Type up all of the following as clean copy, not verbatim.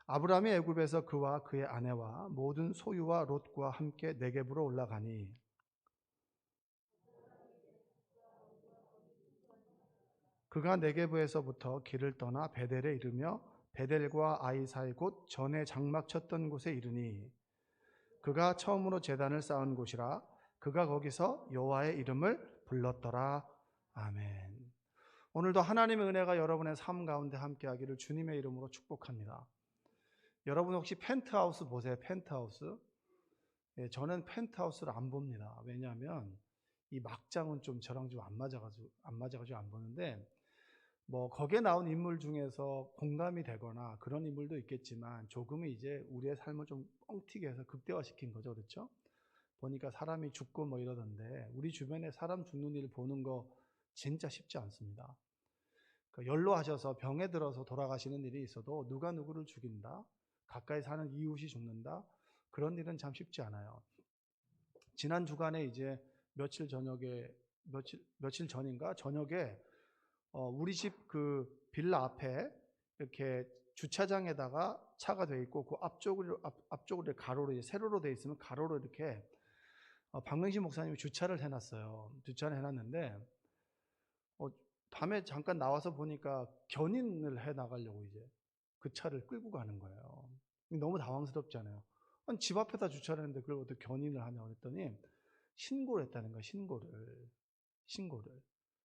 아브라함이 애굽에서 그와 그의 아내와 모든 소유와 롯과 함께 네겝으로 올라가니 그가 네겝에서부터 길을 떠나 베델에 이르며 베델과 아이 사이 곧 전에 장막 쳤던 곳에 이르니 그가 처음으로 제단을 쌓은 곳이라 그가 거기서 여호와의 이름을 불렀더라. 아멘. 오늘도 하나님의 은혜가 여러분의 삶 가운데 함께하기를 주님의 이름으로 축복합니다. 여러분 혹시 펜트하우스 보세요? 펜트하우스. 예, 저는 펜트하우스를 안 봅니다. 왜냐하면 이 막장은 좀 저랑 좀 안 맞아가지고 안 보는데, 뭐 거기에 나온 인물 중에서 공감이 되거나 그런 인물도 있겠지만 조금은 이제 우리의 삶을 좀 뻥튀기 해서 극대화시킨 거죠. 그렇죠? 보니까 사람이 죽고 뭐 이러던데 우리 주변에 사람 죽는 일 보는 거 진짜 쉽지 않습니다. 연로하셔서 병에 들어서 돌아가시는 일이 있어도 누가 누구를 죽인다, 가까이 사는 이웃이 죽는다, 그런 일은 참 쉽지 않아요. 지난 주간에 이제 며칠 전인가 저녁에 우리 집 그 빌라 앞에 이렇게 주차장에다가 차가 돼 있고 그 앞쪽으로 가로로 세로로 돼 있으면 가로로 이렇게 박명신 목사님이 주차를 해놨어요. 주차를 해놨는데 밤에 잠깐 나와서 보니까 견인을 해 나가려고 이제 그 차를 끌고 가는 거예요. 너무 당황스럽잖아요. 아니, 집 앞에다 주차를 했는데 그걸 어떻게 견인을 하냐 그랬더니 신고를 했다는 거예요.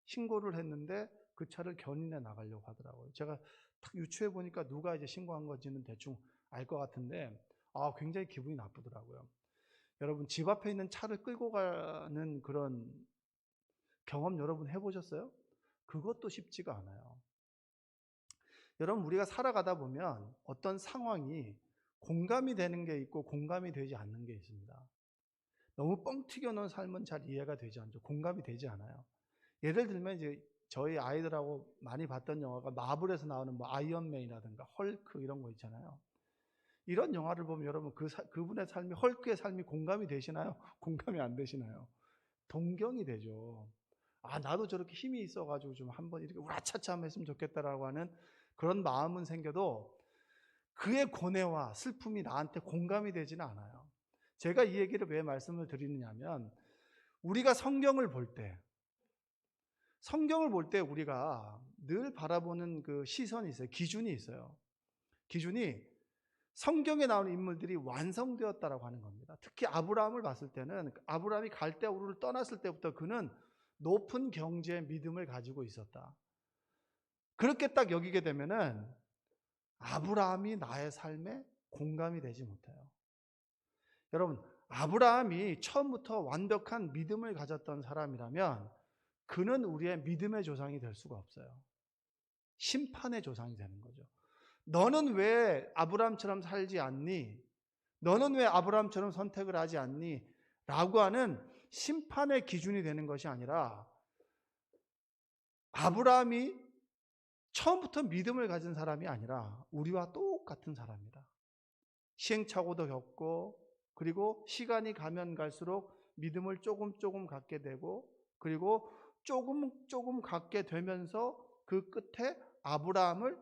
신고를 했는데 그 차를 견인해 나가려고 하더라고요. 제가 딱 유추해 보니까 누가 이제 신고한 건지는 대충 알 것 같은데 굉장히 기분이 나쁘더라고요. 여러분 집 앞에 있는 차를 끌고 가는 그런 경험 여러분 해보셨어요? 그것도 쉽지가 않아요. 여러분 우리가 살아가다 보면 어떤 상황이 공감이 되는 게 있고 공감이 되지 않는 게 있습니다. 너무 뻥 튀겨놓은 삶은 잘 이해가 되지 않죠. 공감이 되지 않아요. 예를 들면 이제 저희 아이들하고 많이 봤던 영화가 마블에서 나오는 뭐 아이언맨이라든가 헐크 이런 거 있잖아요. 이런 영화를 보면 여러분 그분의 삶이 헐크의 삶이 공감이 되시나요? 공감이 안 되시나요? 동경이 되죠. 나도 저렇게 힘이 있어가지고 좀 한번 이렇게 우라차차 한번 했으면 좋겠다라고 하는 그런 마음은 생겨도 그의 고뇌와 슬픔이 나한테 공감이 되지는 않아요. 제가 이 얘기를 왜 말씀을 드리느냐면 우리가 성경을 볼 때 우리가 늘 바라보는 그 시선이 있어요. 기준이 있어요. 기준이 성경에 나오는 인물들이 완성되었다라고 하는 겁니다. 특히 아브라함을 봤을 때는 아브라함이 갈대아 우르를 떠났을 때부터 그는 높은 경지의 믿음을 가지고 있었다. 그렇게 딱 여기게 되면은 아브라함이 나의 삶에 공감이 되지 못해요. 여러분, 아브라함이 처음부터 완벽한 믿음을 가졌던 사람이라면 그는 우리의 믿음의 조상이 될 수가 없어요. 심판의 조상이 되는 거죠. 너는 왜 아브라함처럼 살지 않니? 너는 왜 아브라함처럼 선택을 하지 않니? 라고 하는 심판의 기준이 되는 것이 아니라 아브라함이 처음부터 믿음을 가진 사람이 아니라 우리와 똑같은 사람이다. 시행착오도 겪고 그리고 시간이 가면 갈수록 믿음을 조금 갖게 되고 그리고 조금 갖게 되면서 그 끝에 아브라함을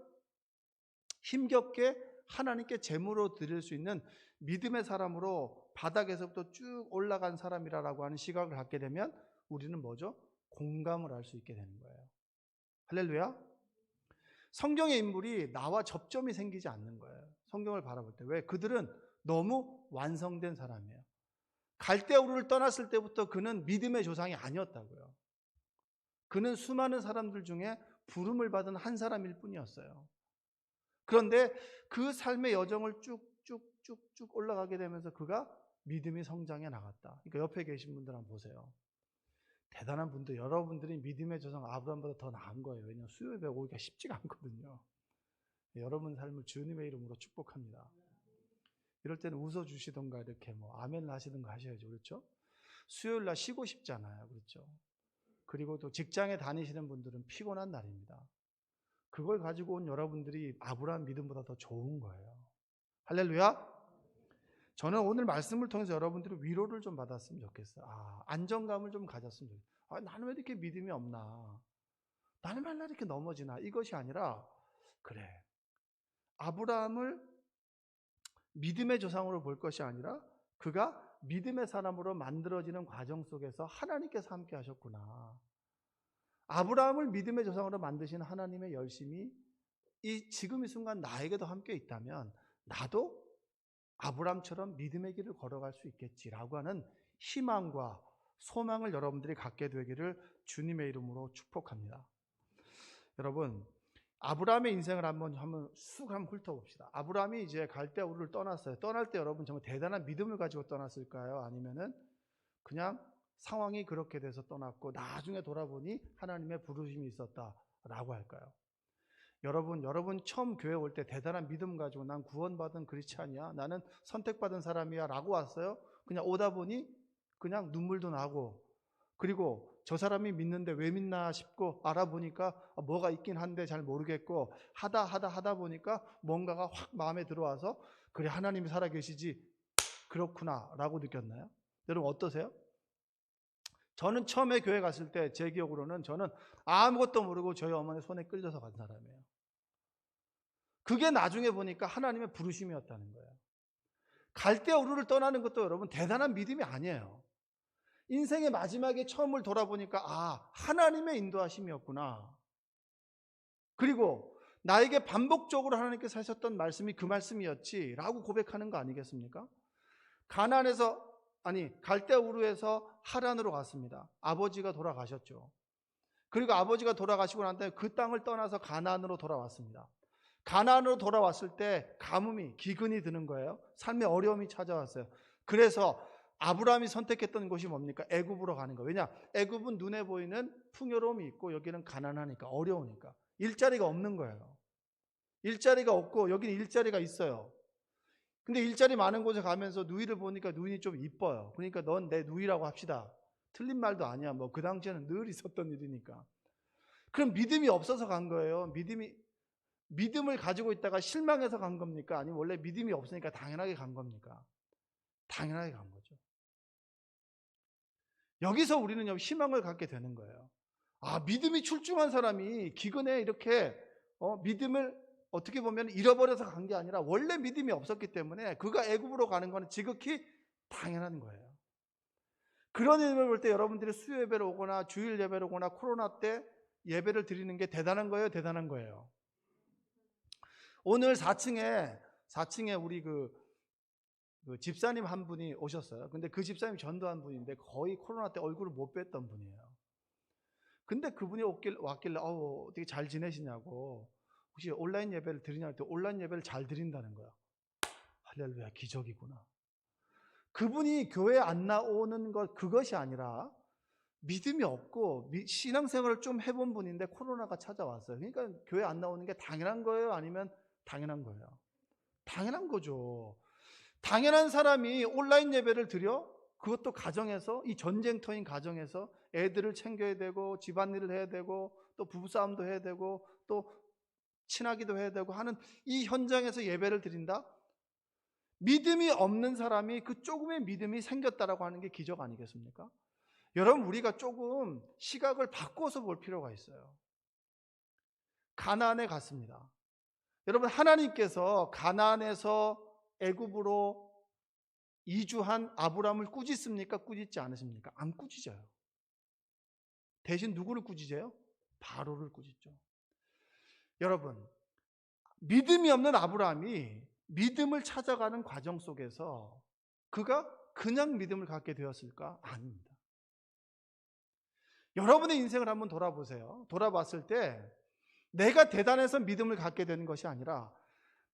힘겹게 하나님께 제물로 드릴 수 있는 믿음의 사람으로 바닥에서부터 쭉 올라간 사람이라고 하는 시각을 갖게 되면 우리는 뭐죠? 공감을 할 수 있게 되는 거예요. 할렐루야. 성경의 인물이 나와 접점이 생기지 않는 거예요. 성경을 바라볼 때. 왜? 그들은 너무 완성된 사람이에요. 갈대아우르를 떠났을 때부터 그는 믿음의 조상이 아니었다고요. 그는 수많은 사람들 중에 부름을 받은 한 사람일 뿐이었어요. 그런데 그 삶의 여정을 쭉쭉쭉쭉 올라가게 되면서 그가 믿음이 성장해 나갔다. 그러니까 옆에 계신 분들 한번 보세요. 대단한 분들, 여러분들이 믿음의 조상 아브라함보다 더 나은 거예요. 왜냐하면 수요예배 오기가 쉽지가 않거든요. 여러분 삶을 주님의 이름으로 축복합니다. 이럴 때는 웃어주시던가 이렇게 뭐 아멘을 하시던가 하셔야죠. 그렇죠? 수요일 날 쉬고 싶잖아요. 그렇죠? 그리고 또 직장에 다니시는 분들은 피곤한 날입니다. 그걸 가지고 온 여러분들이 아브라함 믿음보다 더 좋은 거예요. 할렐루야. 저는 오늘 말씀을 통해서 여러분들이 위로를 좀 받았으면 좋겠어요. 안정감을 좀 가졌으면 좋겠어요. 나는 왜 이렇게 믿음이 없나? 나는 맨날 이렇게 넘어지나? 이것이 아니라 그래. 아브라함을 믿음의 조상으로 볼 것이 아니라 그가 믿음의 사람으로 만들어지는 과정 속에서 하나님께서 함께 하셨구나. 아브라함을 믿음의 조상으로 만드신 하나님의 열심이 지금 이 순간 나에게도 함께 있다면 나도 아브라함처럼 믿음의 길을 걸어갈 수 있겠지라고 하는 희망과 소망을 여러분들이 갖게 되기를 주님의 이름으로 축복합니다. 여러분, 아브라함의 인생을 한번 쑥 훑어봅시다. 아브라함이 이제 갈대아 우르를 떠났어요. 떠날 때 여러분 정말 대단한 믿음을 가지고 떠났을까요? 아니면은 그냥 상황이 그렇게 돼서 떠났고 나중에 돌아보니 하나님의 부르심이 있었다라고 할까요? 여러분 처음 교회 올 때 대단한 믿음 가지고 난 구원받은 크리스찬이야, 나는 선택받은 사람이야 라고 왔어요. 그냥 오다 보니 그냥 눈물도 나고, 그리고 저 사람이 믿는데 왜 믿나 싶고 알아보니까 뭐가 있긴 한데 잘 모르겠고 하다 보니까 뭔가가 확 마음에 들어와서 그래, 하나님이 살아계시지, 그렇구나 라고 느꼈나요? 여러분 어떠세요? 저는 처음에 교회 갔을 때 제 기억으로는 저는 아무것도 모르고 저희 어머니 손에 끌려서 간 사람이에요. 그게 나중에 보니까 하나님의 부르심이었다는 거예요. 갈대아 우르를 떠나는 것도 여러분 대단한 믿음이 아니에요. 인생의 마지막에 처음을 돌아보니까 하나님의 인도하심이었구나. 그리고 나에게 반복적으로 하나님께서 하셨던 말씀이 그 말씀이었지라고 고백하는 거 아니겠습니까? 갈대아 우르에서 하란으로 갔습니다. 아버지가 돌아가셨죠. 그리고 아버지가 돌아가시고 난 다음에 그 땅을 떠나서 가나안으로 돌아왔습니다. 가나안으로 돌아왔을 때 가뭄이, 기근이 드는 거예요. 삶의 어려움이 찾아왔어요. 그래서 아브라함이 선택했던 곳이 뭡니까? 애굽으로 가는 거예요. 왜냐? 애굽은 눈에 보이는 풍요로움이 있고 여기는 가난하니까, 어려우니까. 일자리가 없는 거예요. 일자리가 없고 여기는 일자리가 있어요. 근데 일자리 많은 곳에 가면서 누이를 보니까 누이는 좀 이뻐요. 그러니까 넌 내 누이라고 합시다. 틀린 말도 아니야. 뭐 그 당시에는 늘 있었던 일이니까. 그럼 믿음이 없어서 간 거예요. 믿음을 가지고 있다가 실망해서 간 겁니까? 아니면 원래 믿음이 없으니까 당연하게 간 겁니까? 당연하게 간 거죠. 여기서 우리는 희망을 갖게 되는 거예요. 믿음이 출중한 사람이 기근에 이렇게 믿음을 어떻게 보면 잃어버려서 간 게 아니라 원래 믿음이 없었기 때문에 그가 애굽으로 가는 건 지극히 당연한 거예요. 그런 의미를 볼 때 여러분들이 수요 예배를 오거나 주일 예배를 오거나 코로나 때 예배를 드리는 게 대단한 거예요, 대단한 거예요. 오늘 4층에 우리 그 집사님 한 분이 오셨어요. 근데 그 집사님이 전도한 분인데 거의 코로나 때 얼굴을 못 뵀던 분이에요. 근데 그분이 왔길래 어떻게 잘 지내시냐고, 혹시 온라인 예배를 드리냐 할 때 온라인 예배를 잘 드린다는 거야. 할렐루야, 기적이구나. 그분이 교회 안 나오는 것, 그것이 아니라 믿음이 없고 신앙생활을 좀 해본 분인데 코로나가 찾아왔어요. 그러니까 교회 안 나오는 게 당연한 거예요? 아니면 당연한 거예요? 당연한 거죠. 당연한 사람이 온라인 예배를 드려? 그것도 가정에서, 이 전쟁터인 가정에서 애들을 챙겨야 되고 집안일을 해야 되고 또 부부싸움도 해야 되고 또 친하기도 해야 되고 하는 이 현장에서 예배를 드린다? 믿음이 없는 사람이 그 조금의 믿음이 생겼다라고 하는 게 기적 아니겠습니까? 여러분, 우리가 조금 시각을 바꿔서 볼 필요가 있어요. 가나안에 갔습니다. 여러분, 하나님께서 가나안에서 애굽으로 이주한 아브라함을 꾸짖습니까? 꾸짖지 않으십니까? 안 꾸짖어요. 대신 누구를 꾸짖어요? 바로를 꾸짖죠. 여러분, 믿음이 없는 아브라함이 믿음을 찾아가는 과정 속에서 그가 그냥 믿음을 갖게 되었을까? 아닙니다. 여러분의 인생을 한번 돌아보세요. 돌아봤을 때 내가 대단해서 믿음을 갖게 되는 것이 아니라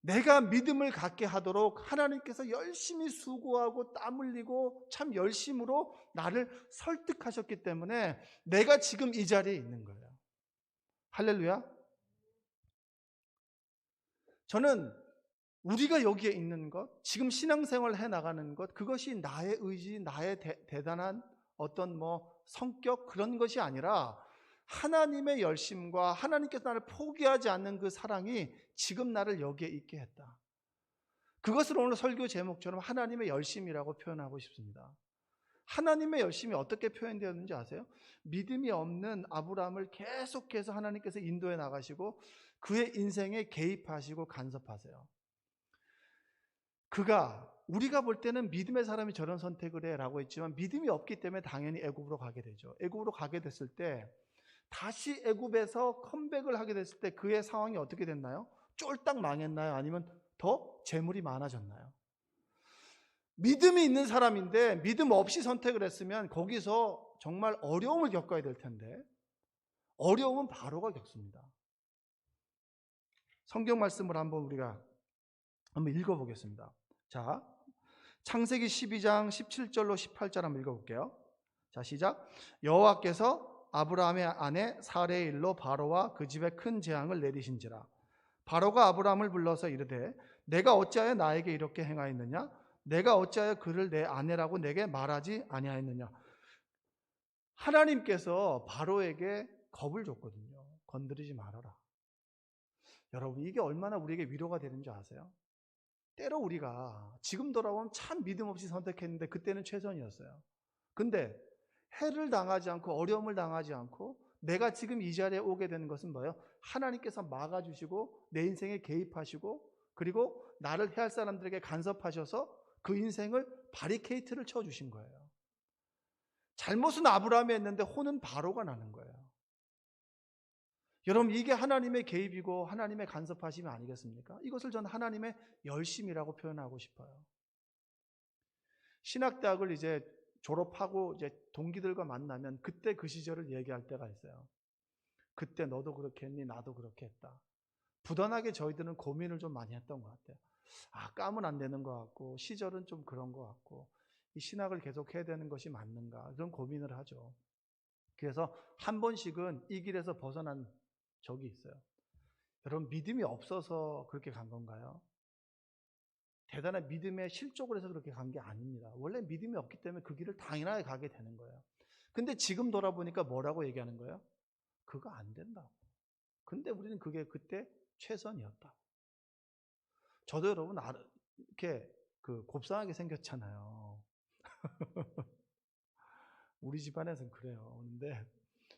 내가 믿음을 갖게 하도록 하나님께서 열심히 수고하고 땀 흘리고 참 열심으로 나를 설득하셨기 때문에 내가 지금 이 자리에 있는 거예요. 할렐루야. 저는 우리가 여기에 있는 것, 지금 신앙생활을 해나가는 것, 그것이 나의 의지, 나의 대단한 어떤 성격, 그런 것이 아니라 하나님의 열심과 하나님께서 나를 포기하지 않는 그 사랑이 지금 나를 여기에 있게 했다. 그것을 오늘 설교 제목처럼 하나님의 열심이라고 표현하고 싶습니다. 하나님의 열심이 어떻게 표현되었는지 아세요? 믿음이 없는 아브라함을 계속해서 하나님께서 인도해 나가시고 그의 인생에 개입하시고 간섭하세요. 우리가 볼 때는 믿음의 사람이 저런 선택을 해라고 했지만 믿음이 없기 때문에 당연히 애굽으로 가게 되죠. 애굽으로 가게 됐을 때 다시 애굽에서 컴백을 하게 됐을 때 그의 상황이 어떻게 됐나요? 쫄딱 망했나요? 아니면 더 재물이 많아졌나요? 믿음이 있는 사람인데 믿음 없이 선택을 했으면 거기서 정말 어려움을 겪어야 될 텐데 어려움은 바로가 겪습니다. 성경 말씀을 우리가 한번 읽어보겠습니다. 자, 창세기 12장 17절로 18절 한번 읽어볼게요. 자, 시작. 여호와께서 아브라함의 아내 사레의 일로 바로와 그 집에 큰 재앙을 내리신지라. 바로가 아브라함을 불러서 이르되 내가 어찌하여 나에게 이렇게 행하였느냐? 내가 어찌하여 그를 내 아내라고 내게 말하지 아니하였느냐? 하나님께서 바로에게 겁을 줬거든요. 건드리지 말아라. 여러분, 이게 얼마나 우리에게 위로가 되는 줄 아세요? 때로 우리가 지금 돌아보면 참 믿음 없이 선택했는데 그때는 최선이었어요. 근데 해를 당하지 않고 어려움을 당하지 않고 내가 지금 이 자리에 오게 되는 것은 뭐예요? 하나님께서 막아주시고 내 인생에 개입하시고 그리고 나를 해할 사람들에게 간섭하셔서 그 인생을 바리케이트를 쳐주신 거예요. 잘못은 아브라함이 했는데 혼은 바로가 나는 거예요. 여러분, 이게 하나님의 개입이고 하나님의 간섭하심이 아니겠습니까? 이것을 저는 하나님의 열심이라고 표현하고 싶어요. 신학대학을 이제 졸업하고 이제 동기들과 만나면 그때 그 시절을 얘기할 때가 있어요. 그때 너도 그렇게 했니? 나도 그렇게 했다. 부단하게 저희들은 고민을 좀 많이 했던 것 같아요. 까면 안 되는 것 같고 시절은 좀 그런 것 같고 이 신학을 계속 해야 되는 것이 맞는가 그런 고민을 하죠. 그래서 한 번씩은 이 길에서 벗어난 적이 있어요. 여러분, 믿음이 없어서 그렇게 간 건가요? 대단한 믿음의 실족을 해서 그렇게 간 게 아닙니다. 원래 믿음이 없기 때문에 그 길을 당연하게 가게 되는 거예요. 근데 지금 돌아보니까 뭐라고 얘기하는 거예요? 그거 안 된다고. 근데 우리는 그게 그때 최선이었다. 저도 여러분 이렇게 곱상하게 생겼잖아요. 우리 집안에서는 그래요. 근데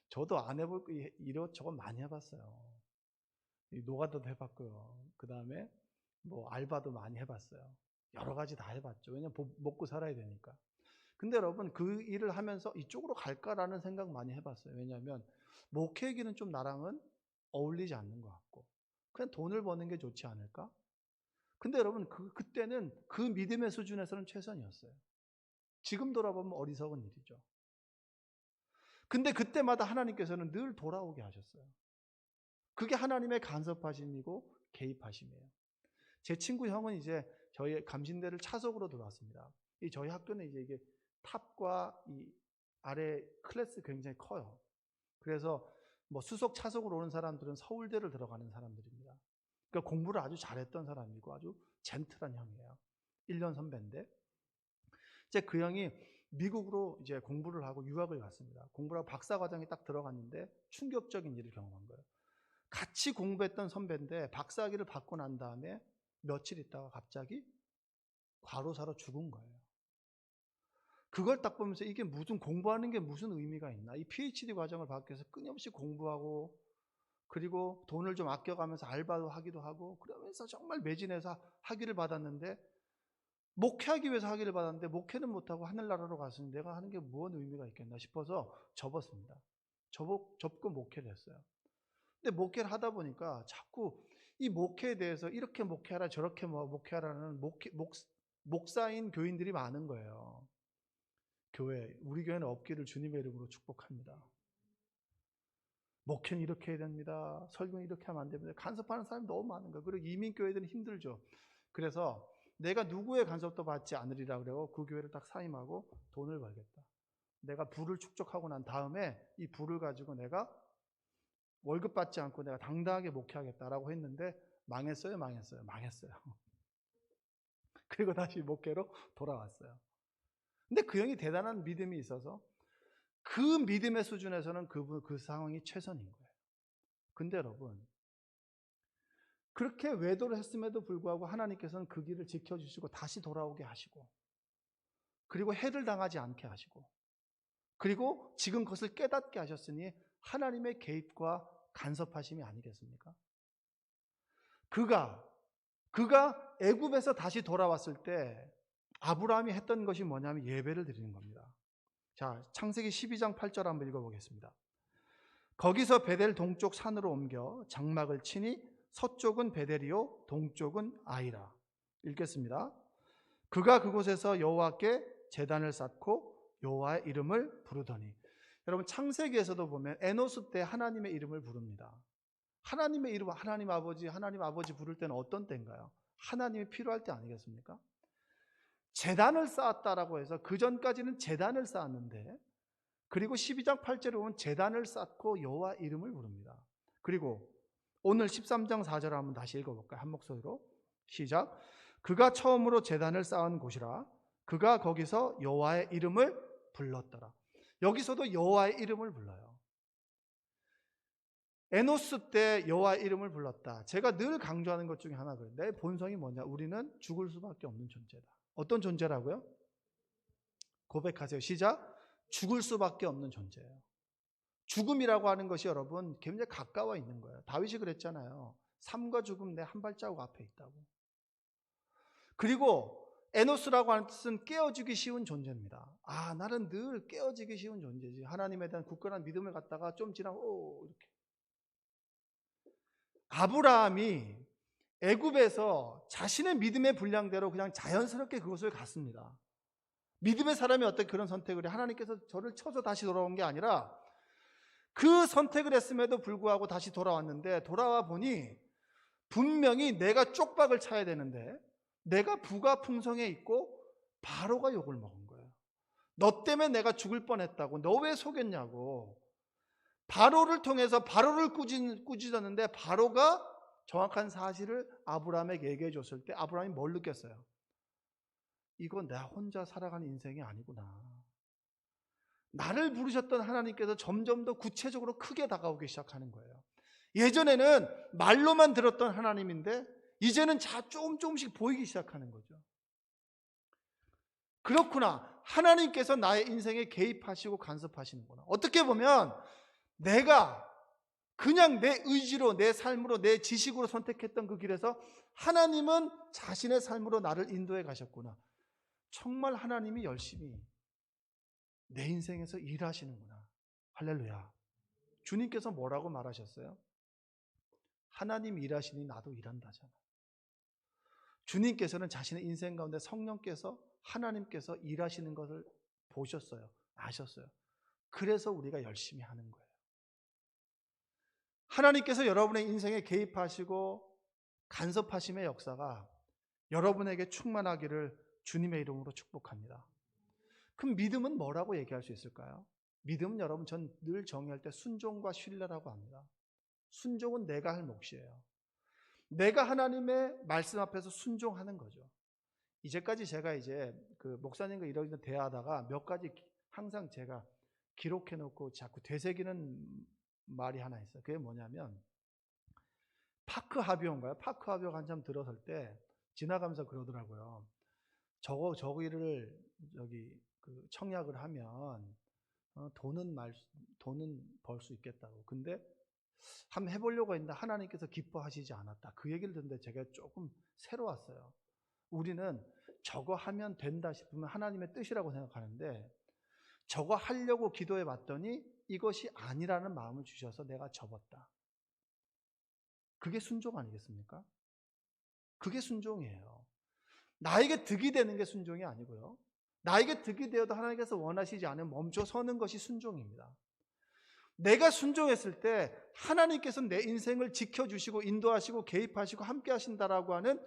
저도 안 해볼 이것저것 많이 해봤어요. 노가다도 해봤고요. 그 다음에 뭐 알바도 많이 해봤어요. 여러 가지 다 해봤죠. 왜냐면 먹고 살아야 되니까. 근데 여러분, 그 일을 하면서 이쪽으로 갈까라는 생각 많이 해봤어요. 왜냐하면 목회 얘기는 좀 나랑은 어울리지 않는 것 같고 그냥 돈을 버는 게 좋지 않을까? 근데 여러분, 그때는 그 믿음의 수준에서는 최선이었어요. 지금 돌아보면 어리석은 일이죠. 근데 그때마다 하나님께서는 늘 돌아오게 하셨어요. 그게 하나님의 간섭하심이고 개입하심이에요. 제 친구 형은 이제 저희 감신대를 차석으로 들어왔습니다. 저희 학교는 이제 이게 탑과 이 아래 클래스 굉장히 커요. 그래서 뭐 수석 차석으로 오는 사람들은 서울대를 들어가는 사람들입니다. 그러니까 공부를 아주 잘했던 사람이고 아주 젠틀한 형이에요. 1년 선배인데 이제 그 형이 미국으로 이제 공부를 하고 유학을 갔습니다. 공부를 하고 박사과정에 딱 들어갔는데 충격적인 일을 경험한 거예요. 같이 공부했던 선배인데 박사학위를 받고 난 다음에 며칠 있다가 갑자기 과로사로 죽은 거예요. 그걸 딱 보면서 이게 무슨 공부하는 게 무슨 의미가 있나? 이 PhD 과정을 받기 위해서 끊임없이 공부하고 그리고 돈을 좀 아껴가면서 알바도 하기도 하고 그러면서 정말 매진해서 학위를 받았는데 목회하기 위해서 학위를 받았는데 목회는 못하고 하늘나라로 갔으니 내가 하는 게 무슨 의미가 있겠나 싶어서 접었습니다. 접고 목회를 했어요. 근데 목회를 하다 보니까 자꾸 이 목회에 대해서 이렇게 목회하라 저렇게 목회하라는 목사인 교인들이 많은 거예요. 우리 교회는 없기를 주님의 이름으로 축복합니다. 목회는 이렇게 해야 됩니다. 설교는 이렇게 하면 안 됩니다. 간섭하는 사람이 너무 많은 거예요. 그리고 이민교회들은 힘들죠. 그래서 내가 누구의 간섭도 받지 않으리라 그래요. 그 교회를 딱 사임하고 돈을 벌겠다. 내가 부를 축적하고 난 다음에 이 부를 가지고 내가 월급 받지 않고 내가 당당하게 목회하겠다라고 했는데 망했어요. 그리고 다시 목회로 돌아왔어요. 근데 그 형이 대단한 믿음이 있어서 그 믿음의 수준에서는 그 상황이 최선인 거예요. 근데 여러분, 그렇게 외도를 했음에도 불구하고 하나님께서는 그 길을 지켜주시고 다시 돌아오게 하시고 그리고 해를 당하지 않게 하시고 그리고 지금 그것을 깨닫게 하셨으니 하나님의 개입과 간섭하심이 아니겠습니까? 그가 그가 애굽에서 다시 돌아왔을 때 아브라함이 했던 것이 뭐냐면 예배를 드리는 겁니다. 자, 창세기 12장 8절 한번 읽어보겠습니다. 거기서 베델 동쪽 산으로 옮겨 장막을 치니 서쪽은 베델이요 동쪽은 아이라. 읽겠습니다. 그가 그곳에서 여호와께 제단을 쌓고 여호와의 이름을 부르더니. 여러분, 창세기에서도 보면 에노스 때 하나님의 이름을 부릅니다. 하나님의 이름, 하나님 아버지 부를 때는 어떤 때인가요? 하나님이 필요할 때 아니겠습니까? 제단을 쌓았다라고 해서 그 전까지는 제단을 쌓았는데, 그리고 12장 8절에 보면 제단을 쌓고 여호와 이름을 부릅니다. 그리고 오늘 13장 4절을 한번 다시 읽어볼까요? 한 목소리로 시작. 그가 처음으로 제단을 쌓은 곳이라 그가 거기서 여호와의 이름을 불렀더라. 여기서도 여호와의 이름을 불러요. 에노스 때 여호와의 이름을 불렀다. 제가 늘 강조하는 것 중에 하나가 내 본성이 뭐냐? 우리는 죽을 수밖에 없는 존재다. 어떤 존재라고요? 고백하세요. 시작. 죽을 수밖에 없는 존재예요. 죽음이라고 하는 것이 여러분 굉장히 가까워 있는 거예요. 다윗이 그랬잖아요. 삶과 죽음 내 한 발자국 앞에 있다고. 그리고 에노스라고 하는 뜻은 깨어지기 쉬운 존재입니다. 아, 나는 늘 깨어지기 쉬운 존재지. 하나님에 대한 굳건한 믿음을 갖다가 좀 지나면 이렇게. 아브라함이 애굽에서 자신의 믿음의 분량대로 그냥 자연스럽게 그곳을 갔습니다. 믿음의 사람이 어떻게 그런 선택을 해? 하나님께서 저를 쳐서 다시 돌아온 게 아니라 그 선택을 했음에도 불구하고 다시 돌아왔는데, 돌아와 보니 분명히 내가 쪽박을 차야 되는데 내가 부가 풍성해 있고 바로가 욕을 먹은 거예요. 너 때문에 내가 죽을 뻔했다고. 너 왜 속였냐고. 바로를 통해서 바로를 꾸짖었는데 바로가 정확한 사실을 아브라함에게 얘기해 줬을 때 아브라함이 뭘 느꼈어요? 이거 나 혼자 살아가는 인생이 아니구나. 나를 부르셨던 하나님께서 점점 더 구체적으로 크게 다가오기 시작하는 거예요. 예전에는 말로만 들었던 하나님인데 이제는 조금씩 보이기 시작하는 거죠. 그렇구나. 하나님께서 나의 인생에 개입하시고 간섭하시는구나. 어떻게 보면 내가 그냥 내 의지로, 내 삶으로, 내 지식으로 선택했던 그 길에서 하나님은 자신의 삶으로 나를 인도해 가셨구나. 정말 하나님이 열심히 내 인생에서 일하시는구나. 할렐루야. 주님께서 뭐라고 말하셨어요? 하나님 일하시니 나도 일한다잖아. 주님께서는 자신의 인생 가운데 성령께서 하나님께서 일하시는 것을 보셨어요. 아셨어요. 그래서 우리가 열심히 하는 거예요. 하나님께서 여러분의 인생에 개입하시고 간섭하심의 역사가 여러분에게 충만하기를 주님의 이름으로 축복합니다. 그럼 믿음은 뭐라고 얘기할 수 있을까요? 믿음은 여러분, 전 늘 정의할 때 순종과 신뢰라고 합니다. 순종은 내가 할 몫이에요. 내가 하나님의 말씀 앞에서 순종하는 거죠. 이제까지 제가 그 목사님과 이런 대화하다가 몇 가지 항상 제가 기록해 놓고 자꾸 되새기는 말이 하나 있어요. 그게 뭐냐면 파크 하비오인가요? 파크 하비오가 한참 들어설 때 지나가면서 그러더라고요. 저기를 그 청약을 하면 돈은 벌 수 있겠다고. 근데 한번 해보려고 했는데 하나님께서 기뻐하시지 않았다. 그 얘기를 듣는데 제가 조금 새로웠어요. 우리는 저거 하면 된다 싶으면 하나님의 뜻이라고 생각하는데 저거 하려고 기도해 봤더니 이것이 아니라는 마음을 주셔서 내가 접었다. 그게 순종 아니겠습니까? 그게 순종이에요. 나에게 득이 되는 게 순종이 아니고요. 나에게 득이 되어도 하나님께서 원하시지 않으면 멈춰 서는 것이 순종입니다. 내가 순종했을 때 하나님께서 내 인생을 지켜주시고 인도하시고 개입하시고 함께 하신다라고 하는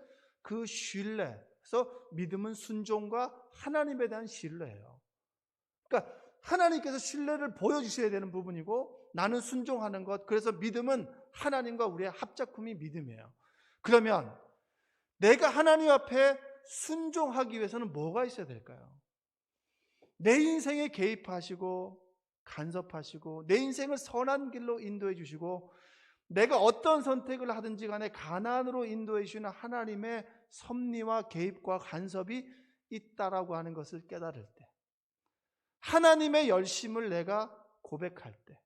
그 신뢰. 그래서 믿음은 순종과 하나님에 대한 신뢰예요. 그러니까 하나님께서 신뢰를 보여주셔야 되는 부분이고 나는 순종하는 것. 그래서 믿음은 하나님과 우리의 합작품이 믿음이에요. 그러면 내가 하나님 앞에 순종하기 위해서는 뭐가 있어야 될까요? 내 인생에 개입하시고 간섭하시고 내 인생을 선한 길로 인도해 주시고 내가 어떤 선택을 하든지 간에 가나안으로 인도해 주시는 하나님의 섭리와 개입과 간섭이 있다라고 하는 것을 깨달을 때, 하나님의 열심을 내가 고백할 때,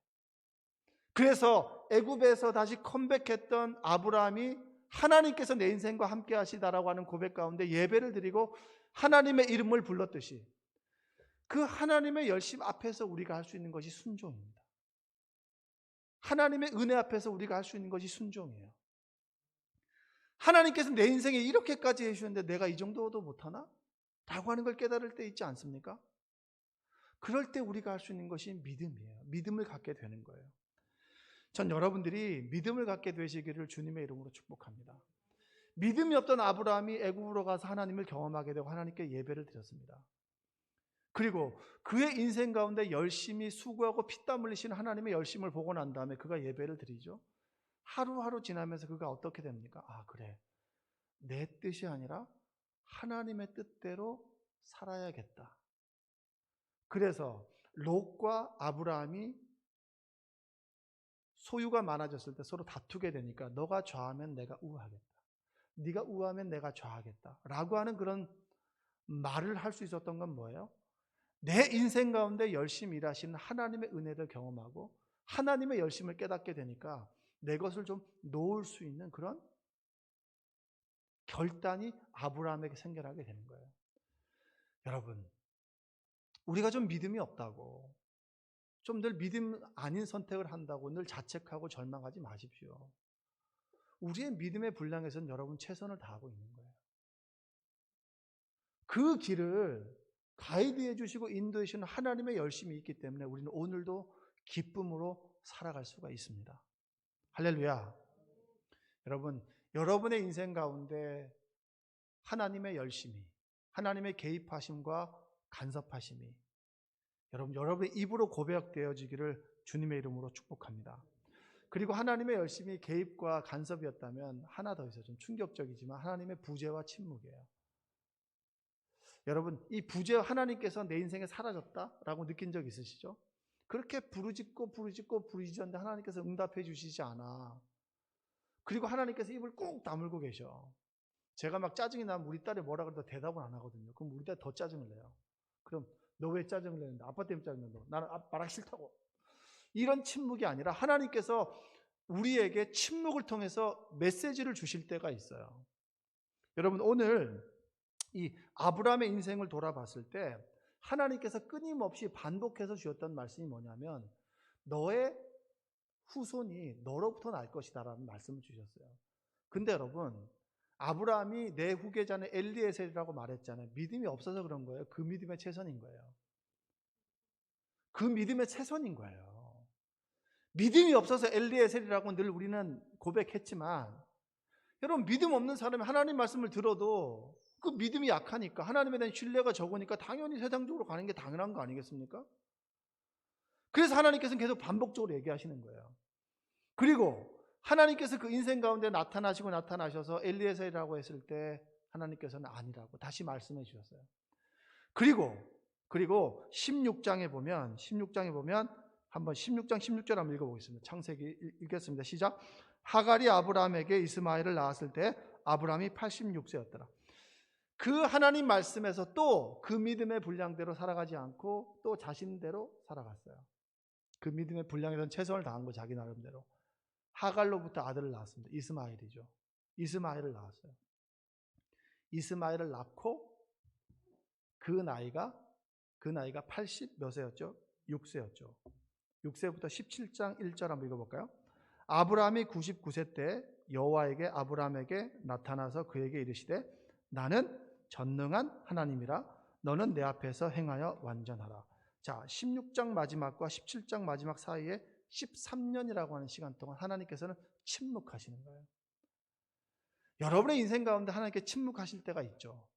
그래서 애굽에서 다시 컴백했던 아브라함이 하나님께서 내 인생과 함께 하시다라고 하는 고백 가운데 예배를 드리고 하나님의 이름을 불렀듯이 그 하나님의 열심 앞에서 우리가 할 수 있는 것이 순종입니다. 하나님의 은혜 앞에서 우리가 할 수 있는 것이 순종이에요. 하나님께서 내 인생에 이렇게까지 해주셨는데 내가 이 정도도 못하나? 라고 하는 걸 깨달을 때 있지 않습니까? 그럴 때 우리가 할 수 있는 것이 믿음이에요. 믿음을 갖게 되는 거예요. 전 여러분들이 믿음을 갖게 되시기를 주님의 이름으로 축복합니다. 믿음이 없던 아브라함이 애굽으로 가서 하나님을 경험하게 되고 하나님께 예배를 드렸습니다. 그리고 그의 인생 가운데 열심히 수고하고 피땀 흘리시는 하나님의 열심을 보고 난 다음에 그가 예배를 드리죠. 하루하루 지나면서 그가 어떻게 됩니까? 아, 그래. 내 뜻이 아니라 하나님의 뜻대로 살아야겠다. 그래서 롯과 아브라함이 소유가 많아졌을 때 서로 다투게 되니까 너가 좌하면 내가 우하겠다. 네가 우하면 내가 좌하겠다. 라고 하는 그런 말을 할 수 있었던 건 뭐예요? 내 인생 가운데 열심히 일하시는 하나님의 은혜를 경험하고 하나님의 열심을 깨닫게 되니까 내 것을 좀 놓을 수 있는 그런 결단이 아브라함에게 생겨나게 되는 거예요. 여러분, 우리가 좀 믿음이 없다고, 좀 늘 믿음 아닌 선택을 한다고 늘 자책하고 절망하지 마십시오. 우리의 믿음의 분량에서는 여러분 최선을 다하고 있는 거예요. 그 길을 가이드해 주시고 인도해 주시는 하나님의 열심이 있기 때문에 우리는 오늘도 기쁨으로 살아갈 수가 있습니다. 할렐루야. 여러분, 여러분의 인생 가운데 하나님의 열심이, 하나님의 개입하심과 간섭하심이 여러분의 입으로 고백되어지기를 주님의 이름으로 축복합니다. 그리고 하나님의 열심이 개입과 간섭이었다면 하나 더 있어요. 좀 충격적이지만 하나님의 부재와 침묵이에요. 여러분, 이 부재 하나님께서 내 인생에 사라졌다라고 느낀 적 있으시죠? 그렇게 부르짖었는데 하나님께서 응답해 주시지 않아. 그리고 하나님께서 입을 꾹 다물고 계셔. 제가 막 짜증이 나면 우리 딸이 뭐라 그래도 대답을 안 하거든요. 그럼 우리 딸이 더 짜증을 내요. 그럼 너 왜 짜증을 내는데? 아빠 때문에 짜증낸다. 나는 말하기 싫다고. 이런 침묵이 아니라 하나님께서 우리에게 침묵을 통해서 메시지를 주실 때가 있어요. 여러분, 오늘 이 아브라함의 인생을 돌아봤을 때 하나님께서 끊임없이 반복해서 주셨던 말씀이 뭐냐면 너의 후손이 너로부터 날 것이다 라는 말씀을 주셨어요. 근데 여러분, 아브라함이 내 후계자는 엘리에셀이라고 말했잖아요. 믿음이 없어서 그런 거예요. 그 믿음의 최선인 거예요. 그 믿음의 최선인 거예요. 믿음이 없어서 엘리에셀이라고 늘 우리는 고백했지만 여러분, 믿음 없는 사람이 하나님 말씀을 들어도 그 믿음이 약하니까 하나님에 대한 신뢰가 적으니까 당연히 세상적으로 가는 게 당연한 거 아니겠습니까? 그래서 하나님께서는 계속 반복적으로 얘기하시는 거예요. 그리고 하나님께서 그 인생 가운데 나타나셔서 엘리에셀이라고 했을 때 하나님께서는 아니라고 다시 말씀해 주셨어요. 그리고 16장에 보면 한번 16장 16절 한번 읽어보겠습니다. 창세기 읽겠습니다. 시작. 하갈이 아브라함에게 이스마엘을 낳았을 때 아브라함이 86세였더라. 그 하나님 말씀에서 또 그 믿음의 분량대로 살아가지 않고 또 자신대로 살아갔어요. 그 믿음의 분량에서는 최선을 다한 거 자기 나름대로. 하갈로부터 아들을 낳았습니다. 이스마엘이죠. 이스마엘을 낳았어요. 이스마엘을 낳고 그 나이가 80 몇 세였죠? 6세였죠. 6세부터 17장 1절 한번 읽어볼까요? 아브라함이 99세 때 여호와에게 아브라함에게 나타나서 그에게 이르시되 나는 전능한 하나님이라 너는 내 앞에서 행하여 완전하라. 자, 16장 마지막과 17장 마지막 사이에 13년이라고 하는 시간 동안 하나님께서는 침묵하시는 거예요. 여러분의 인생 가운데 하나님께 침묵하실 때가 있죠.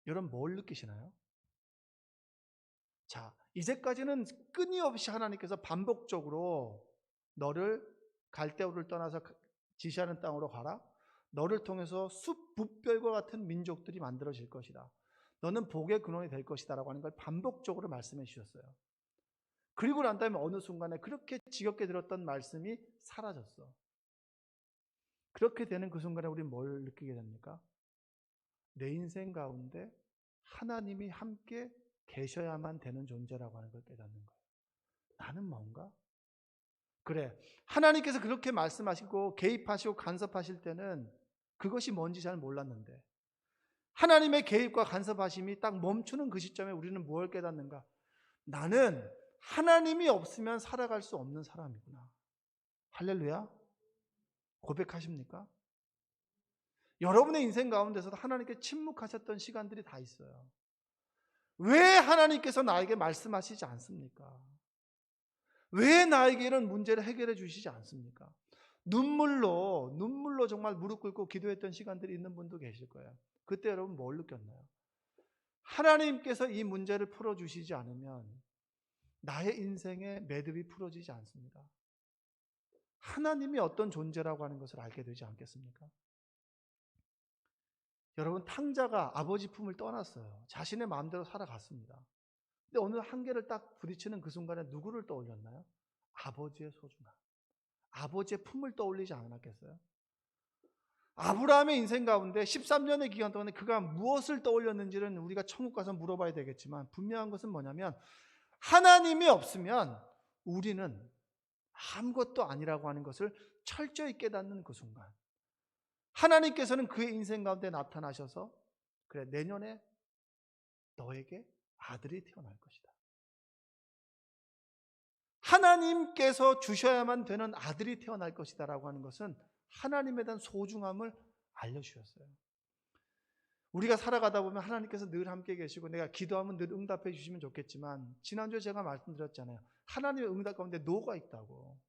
여러분 뭘 느끼시나요? 자, 이제까지는 끊임없이 하나님께서 반복적으로 너를 갈대우를 떠나서 지시하는 땅으로 가라. 너를 통해서 숲 붓별과 같은 민족들이 만들어질 것이다. 너는 복의 근원이 될 것이다 라고 하는 걸 반복적으로 말씀해 주셨어요. 그리고 난 다음에 어느 순간에 그렇게 지겹게 들었던 말씀이 사라졌어. 그렇게 되는 그 순간에 우리는 뭘 느끼게 됩니까? 내 인생 가운데 하나님이 함께 계셔야만 되는 존재라고 하는 걸 깨닫는 거예요. 나는 뭔가? 그래, 하나님께서 그렇게 말씀하시고 개입하시고 간섭하실 때는 그것이 뭔지 잘 몰랐는데 하나님의 개입과 간섭하심이 딱 멈추는 그 시점에 우리는 무엇을 깨닫는가? 나는 하나님이 없으면 살아갈 수 없는 사람이구나. 할렐루야. 고백하십니까? 여러분의 인생 가운데서도 하나님께 침묵하셨던 시간들이 다 있어요. 왜 하나님께서 나에게 말씀하시지 않습니까? 왜 나에게 이런 문제를 해결해 주시지 않습니까? 눈물로 정말 무릎 꿇고 기도했던 시간들이 있는 분도 계실 거예요. 그때 여러분 뭘 느꼈나요? 하나님께서 이 문제를 풀어주시지 않으면 나의 인생의 매듭이 풀어지지 않습니다. 하나님이 어떤 존재라고 하는 것을 알게 되지 않겠습니까? 여러분, 탕자가 아버지 품을 떠났어요. 자신의 마음대로 살아갔습니다. 근데 어느 한계를 딱 부딪히는 그 순간에 누구를 떠올렸나요? 아버지의 소중함, 아버지의 품을 떠올리지 않았겠어요? 아브라함의 인생 가운데 13년의 기간 동안에 그가 무엇을 떠올렸는지는 우리가 천국 가서 물어봐야 되겠지만 분명한 것은 뭐냐면 하나님이 없으면 우리는 아무것도 아니라고 하는 것을 철저히 깨닫는 그 순간, 하나님께서는 그의 인생 가운데 나타나셔서 그래, 내년에 너에게 아들이 태어날 것이다. 하나님께서 주셔야만 되는 아들이 태어날 것이다 라고 하는 것은 하나님에 대한 소중함을 알려주셨어요. 우리가 살아가다 보면 하나님께서 늘 함께 계시고 내가 기도하면 늘 응답해 주시면 좋겠지만 지난주에 제가 말씀드렸잖아요. 하나님의 응답 가운데 노가 있다고.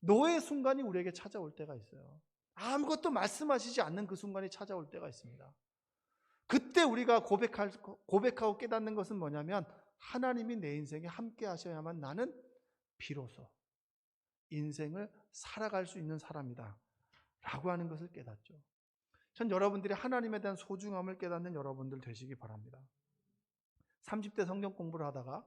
노의 순간이 우리에게 찾아올 때가 있어요. 아무것도 말씀하시지 않는 그 순간이 찾아올 때가 있습니다. 그때 우리가 고백하고 깨닫는 것은 뭐냐면 하나님이 내 인생에 함께 하셔야만 나는 비로소 인생을 살아갈 수 있는 사람이다 라고 하는 것을 깨닫죠. 전 여러분들이 하나님에 대한 소중함을 깨닫는 여러분들 되시기 바랍니다. 30대 성경 공부를 하다가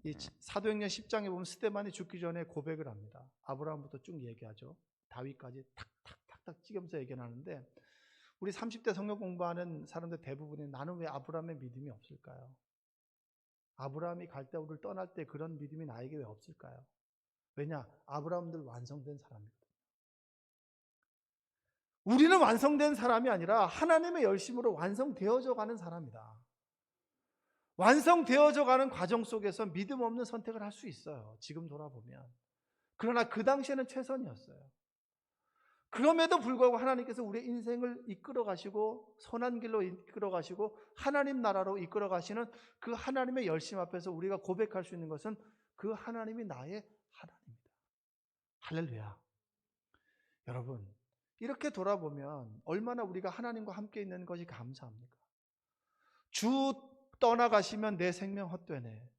이 사도행전 10장에 보면 스데반이 죽기 전에 고백을 합니다. 아브라함부터 쭉 얘기하죠. 다윗까지 탁탁탁탁 찍으면서 얘기하는데 우리 30대 성경 공부하는 사람들 대부분이 나는 왜 아브라함의 믿음이 없을까요? 아브라함이 갈대우를 떠날 때 그런 믿음이 나에게 왜 없을까요? 왜냐? 아브라함들 완성된 사람이거든요. 우리는 완성된 사람이 아니라 하나님의 열심으로 완성되어져 가는 사람이다. 완성되어져 가는 과정 속에서 믿음 없는 선택을 할 수 있어요. 지금 돌아보면. 그러나 그 당시에는 최선이었어요. 그럼에도 불구하고 하나님께서 우리의 인생을 이끌어 가시고 선한 길로 이끌어 가시고 하나님 나라로 이끌어 가시는 그 하나님의 열심 앞에서 우리가 고백할 수 있는 것은 그 하나님이 나의 하나님이다. 할렐루야. 여러분, 이렇게 돌아보면 얼마나 우리가 하나님과 함께 있는 것이 감사합니까? 주 떠나가시면 내 생명 헛되네.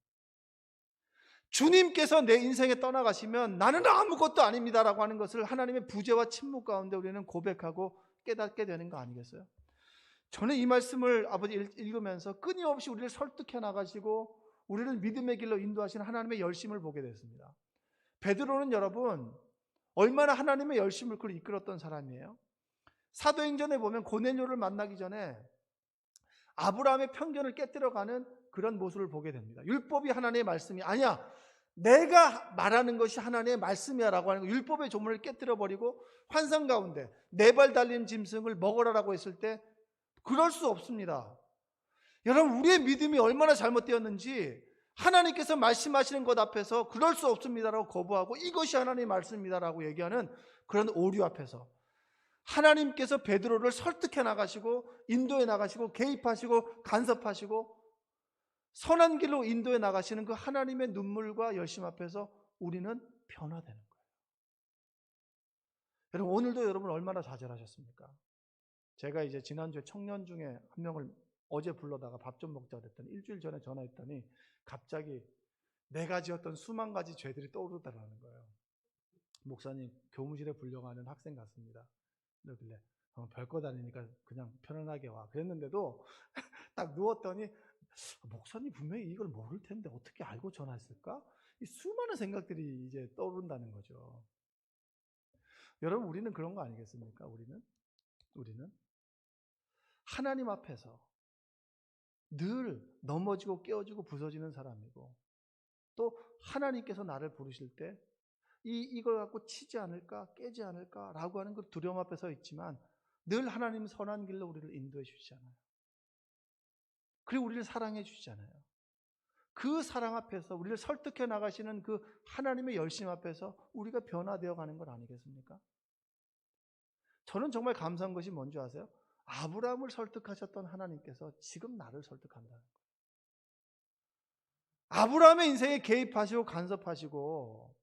주님께서 내 인생에 떠나가시면 나는 아무것도 아닙니다라고 하는 것을 하나님의 부재와 침묵 가운데 우리는 고백하고 깨닫게 되는 거 아니겠어요? 저는 이 말씀을 아버지 읽으면서 끊임없이 우리를 설득해 나가시고 우리를 믿음의 길로 인도하시는 하나님의 열심을 보게 됐습니다. 베드로는 여러분 얼마나 하나님의 열심을 이끌었던 사람이에요. 사도행전에 보면 고넬료를 만나기 전에 아브라함의 편견을 깨뜨려가는 그런 모습을 보게 됩니다. 율법이 하나님의 말씀이 아니야. 내가 말하는 것이 하나님의 말씀이야 라고 하는 거, 율법의 조문을 깨뜨려버리고 환상 가운데 네 발 달린 짐승을 먹으라라고 했을 때 그럴 수 없습니다. 여러분, 우리의 믿음이 얼마나 잘못되었는지 하나님께서 말씀하시는 것 앞에서 그럴 수 없습니다라고 거부하고 이것이 하나님의 말씀입니다라고 얘기하는 그런 오류 앞에서 하나님께서 베드로를 설득해 나가시고 인도해 나가시고 개입하시고 간섭하시고 선한 길로 인도해 나가시는 그 하나님의 눈물과 열심 앞에서 우리는 변화되는 거예요. 여러분, 오늘도 여러분 얼마나 좌절하셨습니까? 제가 이제 지난주에 청년 중에 한 명을 어제 불러다가 밥 좀 먹자 그랬더니 일주일 전에 전화했더니 갑자기 내가 지었던 수만 가지 죄들이 떠오르더라는 거예요. 목사님, 교무실에 불려가는 학생 같습니다. 그러길래 별거 아니니까 그냥 편안하게 와. 그랬는데도 딱 누웠더니 목사님 분명히 이걸 모를 텐데 어떻게 알고 전화했을까? 이 수많은 생각들이 이제 떠오른다는 거죠. 여러분, 우리는 그런 거 아니겠습니까? 우리는 하나님 앞에서 늘 넘어지고 깨어지고 부서지는 사람이고 또 하나님께서 나를 부르실 때 이걸 갖고 치지 않을까, 깨지 않을까라고 하는 그 두려움 앞에 서 있지만 늘 하나님은 선한 길로 우리를 인도해 주시잖아요. 그리고 우리를 사랑해 주시잖아요. 그 사랑 앞에서 우리를 설득해 나가시는 그 하나님의 열심 앞에서 우리가 변화되어 가는 것 아니겠습니까? 저는 정말 감사한 것이 뭔지 아세요? 아브라함을 설득하셨던 하나님께서 지금 나를 설득한다는 거예요. 아브라함의 인생에 개입하시고 간섭하시고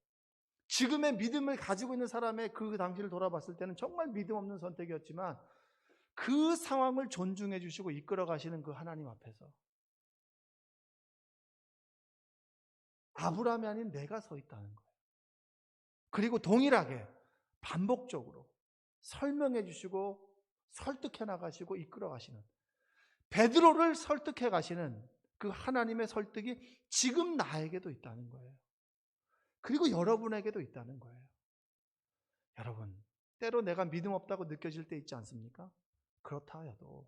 지금의 믿음을 가지고 있는 사람의 그 당시를 돌아봤을 때는 정말 믿음 없는 선택이었지만 그 상황을 존중해 주시고 이끌어 가시는 그 하나님 앞에서 아브라함이 아닌 내가 서 있다는 거예요. 그리고 동일하게 반복적으로 설명해 주시고 설득해 나가시고 이끌어 가시는 베드로를 설득해 가시는 그 하나님의 설득이 지금 나에게도 있다는 거예요. 그리고 여러분에게도 있다는 거예요. 여러분, 때로 내가 믿음 없다고 느껴질 때 있지 않습니까? 그렇다 해도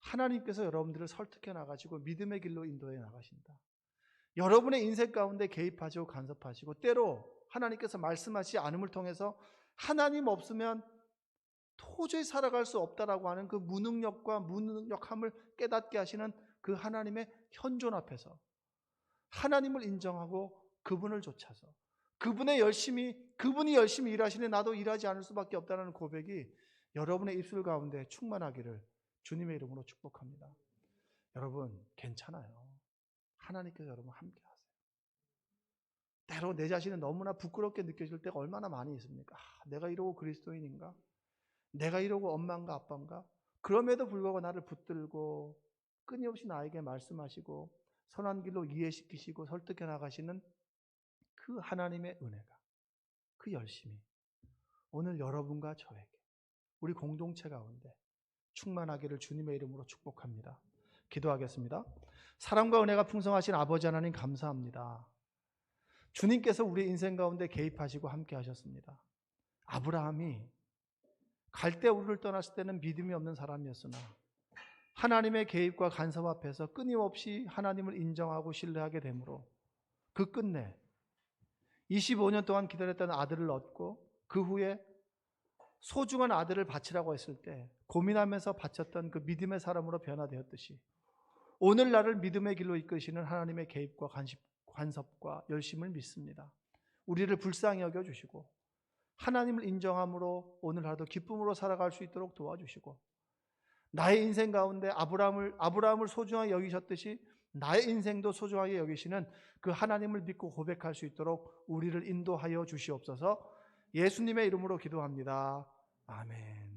하나님께서 여러분들을 설득해 나가시고 믿음의 길로 인도해 나가신다. 여러분의 인생 가운데 개입하시고 간섭하시고 때로 하나님께서 말씀하시지 않음을 통해서 하나님 없으면 도저히 살아갈 수 없다라고 하는 그 무능력과 무능력함을 깨닫게 하시는 그 하나님의 현존 앞에서 하나님을 인정하고 그분을 좇아서 그분이 열심히 일하시니 나도 일하지 않을 수밖에 없다는 고백이 여러분의 입술 가운데 충만하기를 주님의 이름으로 축복합니다. 여러분 괜찮아요. 하나님께서 여러분 함께 하세요. 때로 내 자신은 너무나 부끄럽게 느껴질 때가 얼마나 많이 있습니까? 내가 이러고 그리스도인인가? 내가 이러고 엄마인가 아빠인가? 그럼에도 불구하고 나를 붙들고 끊임없이 나에게 말씀하시고 선한 길로 이해시키시고 설득해 나가시는 그 하나님의 은혜가, 그 열심이 오늘 여러분과 저에게 우리 공동체 가운데 충만하기를 주님의 이름으로 축복합니다. 기도하겠습니다. 사랑과 은혜가 풍성하신 아버지 하나님 감사합니다. 주님께서 우리 인생 가운데 개입하시고 함께 하셨습니다. 아브라함이 갈대우르를 떠났을 때는 믿음이 없는 사람이었으나 하나님의 개입과 간섭 앞에서 끊임없이 하나님을 인정하고 신뢰하게 되므로 그 끝내 25년 동안 기다렸던 아들을 얻고 그 후에 소중한 아들을 바치라고 했을 때 고민하면서 바쳤던 그 믿음의 사람으로 변화되었듯이 오늘 나를 믿음의 길로 이끄시는 하나님의 개입과 간섭과 열심을 믿습니다. 우리를 불쌍히 여겨주시고 하나님을 인정함으로 오늘 하루도 기쁨으로 살아갈 수 있도록 도와주시고 나의 인생 가운데 아브라함을 소중하게 여기셨듯이 나의 인생도 소중하게 여기시는 그 하나님을 믿고 고백할 수 있도록 우리를 인도하여 주시옵소서. 예수님의 이름으로 기도합니다. 아멘.